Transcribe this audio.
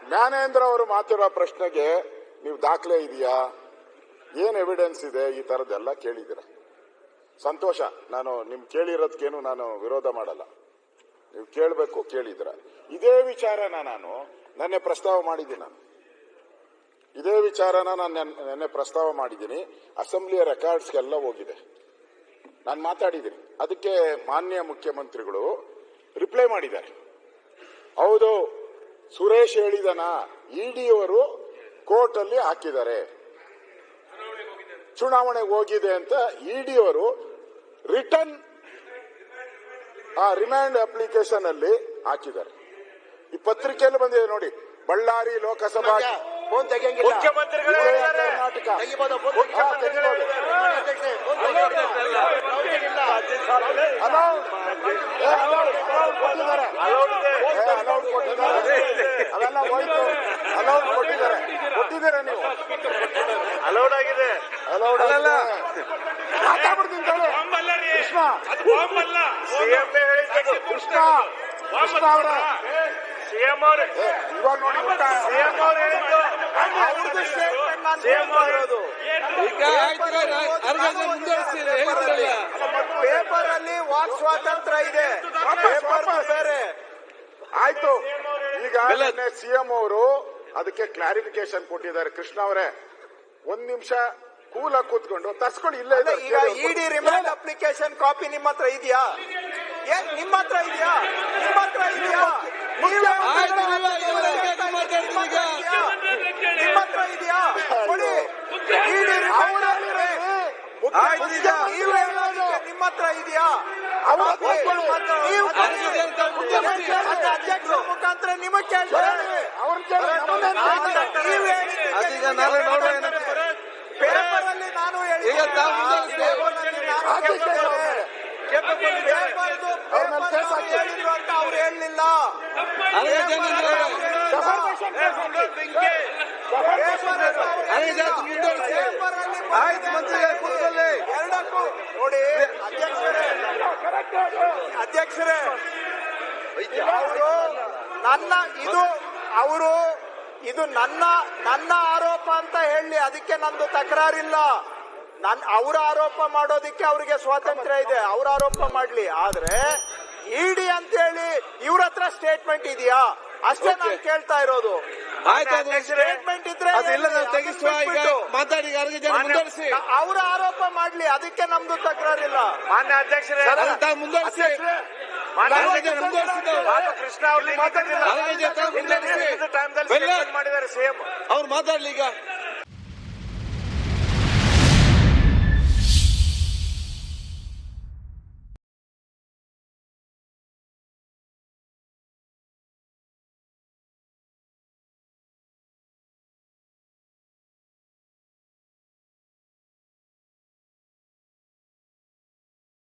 ಜ್ಞಾನೇಂದ್ರ ಅವರು ಮಾತಿರೋ ಪ್ರಶ್ನೆಗೆ ನೀವು ದಾಖಲೆ ಇದೆಯಾ, ಏನ್ ಎವಿಡೆನ್ಸ್ ಇದೆ, ಈ ತರದ್ದೆಲ್ಲ ಕೇಳಿದ್ದೀರ. ಸಂತೋಷ. ನಾನು ನಿಮ್ ಕೇಳಿರೋದಕ್ಕೇನು ನಾನು ವಿರೋಧ ಮಾಡಲ್ಲ. ನೀವು ಕೇಳಬೇಕು, ಕೇಳಿದ್ರ. ಇದೇ ವಿಚಾರನ ನಾನು ನೆನ್ನೆ ಪ್ರಸ್ತಾವ ಮಾಡಿದ್ದೀನಿ. ಇದೇ ವಿಚಾರನ ನಾನು ನೆನ್ನೆ ಪ್ರಸ್ತಾವ ಮಾಡಿದ್ದೀನಿ. ಅಸೆಂಬ್ಲಿಯ ರೆಕಾರ್ಡ್ಸ್ಗೆಲ್ಲ ಹೋಗಿದೆ. ನಾನು ಮಾತಾಡಿದ್ದೀನಿ. ಅದಕ್ಕೆ ಮಾನ್ಯ ಮುಖ್ಯಮಂತ್ರಿಗಳು ರಿಪ್ಲೈ ಮಾಡಿದ್ದಾರೆ. ಹೌದು, ಸುರೇಶ್ ಹೇಳಿದನ ಇಡಿಯವರು ಕೋರ್ಟ್ ಅಲ್ಲಿ ಹಾಕಿದ್ದಾರೆ, ಚುನಾವಣೆಗೆ ಹೋಗಿದೆ ಅಂತ ಇಡಿಯವರು ರಿಟರ್ನ್ ರಿಮ್ಯಾಂಡ್ ಅಪ್ಲಿಕೇಶನ್ ಅಲ್ಲಿ ಹಾಕಿದ್ದಾರೆ. ಈ ಪತ್ರಿಕೆಯಲ್ಲಿ ಬಂದಿದೆ ನೋಡಿ. ಬಳ್ಳಾರಿ ಲೋಕಸಭಾ ಮುಖ್ಯಮಂತ್ರಿಗಳು ಕರ್ನಾಟಕ ಅವೆಲ್ಲ ಹೋಯ್ತು. ಅಲೌಡ್ ಕೊಟ್ಟಿದ್ದಾರೆ ನೀವು. ಅಲೌಡ್ ಆಗಿದೆ. ಮಾತಾಡ್ಬಿಡ್ತೀನಿ ಕೃಷ್ಣ ಅವರ ಸಿಎಂ ಅವರು ಇವಾಗ ನೋಡಿ ಸಿಎಂ ಅವರು ಹೇಳಿದ್ದು ಸಿಎಂ ಅವರು ಪೇಪರ್ ಅಲ್ಲಿ ವಾಕ್ ಸ್ವಾತಂತ್ರ್ಯ ಇದೆ, ಪೇಪರ್ ಬೇರೆ. ಆಯ್ತು. ಈಗ ಸಿಎಂ ಅವರು ಅದಕ್ಕೆ ಕ್ಲಾರಿಫಿಕೇಶನ್ ಕೊಟ್ಟಿದ್ದಾರೆ. ಕೃಷ್ಣ ಅವರೇ, ಒಂದ್ ನಿಮಿಷ ಕೂಲಾಗಿ ಕೂತ್ಕೊಂಡು ತರ್ಸ್ಕೊಳ್ಳಿ. ಇಲ್ಲ ಈಗ ಇಡಿ ರಿಮ್ಯಾಂಡ್ ಅಪ್ಲಿಕೇಶನ್ ಕಾಪಿ ನಿಮ್ಮ ಹತ್ರ ಇದೆಯಾ? ನಿಮ್ಮ ಹತ್ರ ಇದೆಯಾ? ನಿಮ್ಮ ಹತ್ರ ಇದೆಯಾ? ನಿಮ್ಮ ಹತ್ರ ಇದೆಯಾ? ಕೊಡಿ. ಇಡಿ ರಿಮ್ಯಾಂಡ್ ನಿಮ್ಮ ಹತ್ರ ಇದೆಯಾ? ಅಧ್ಯಕ್ಷರ ಮುಖಾಂತರ ನಿಮಗೆ ಕೇಳ್ತಾರೆ. ಪೇಪರ್ ಅಲ್ಲಿ ನಾನು ಹೇಳಿದ್ದು ಅಂತ ಅವ್ರು ಹೇಳಲಿಲ್ಲ. ಎರಡಕ್ಕೂ ನೋಡಿ ಅಧ್ಯಕ್ಷರೇ, ಇದು ನನ್ನ ಆರೋಪ ಅಂತ ಹೇಳಿ ಅದಕ್ಕೆ ನಂದು ತಕರಾರಿಲ್ಲ. ಅವರ ಆರೋಪ ಮಾಡೋದಿಕ್ಕೆ ಅವರಿಗೆ ಸ್ವಾತಂತ್ರ್ಯ ಇದೆ, ಅವ್ರ ಆರೋಪ ಮಾಡ್ಲಿ. ಆದ್ರೆ ಇಡಿ ಅಂತ ಹೇಳಿ ಇವ್ರ ಹತ್ರ ಸ್ಟೇಟ್ಮೆಂಟ್ ಇದೆಯಾ? ಅಷ್ಟೇ ನಾನು ಕೇಳ್ತಾ ಇರೋದು. ಸ್ಟೇಟ್ಮೆಂಟ್ ಇದ್ರೆ ಅವರ ಆರೋಪ ಮಾಡ್ಲಿ, ಅದಕ್ಕೆ ನಮ್ದು ತಕರಾರಿಲ್ಲ. ಮಾನ್ಯ ಅಧ್ಯಕ್ಷರೇ, ಕೃಷ್ಣ ಅವರು ಮಾಡಿದ್ದಾರೆ ಸಿಎಂ. ಅವ್ರು ಮಾತಾಡ್ಲಿ ಈಗ.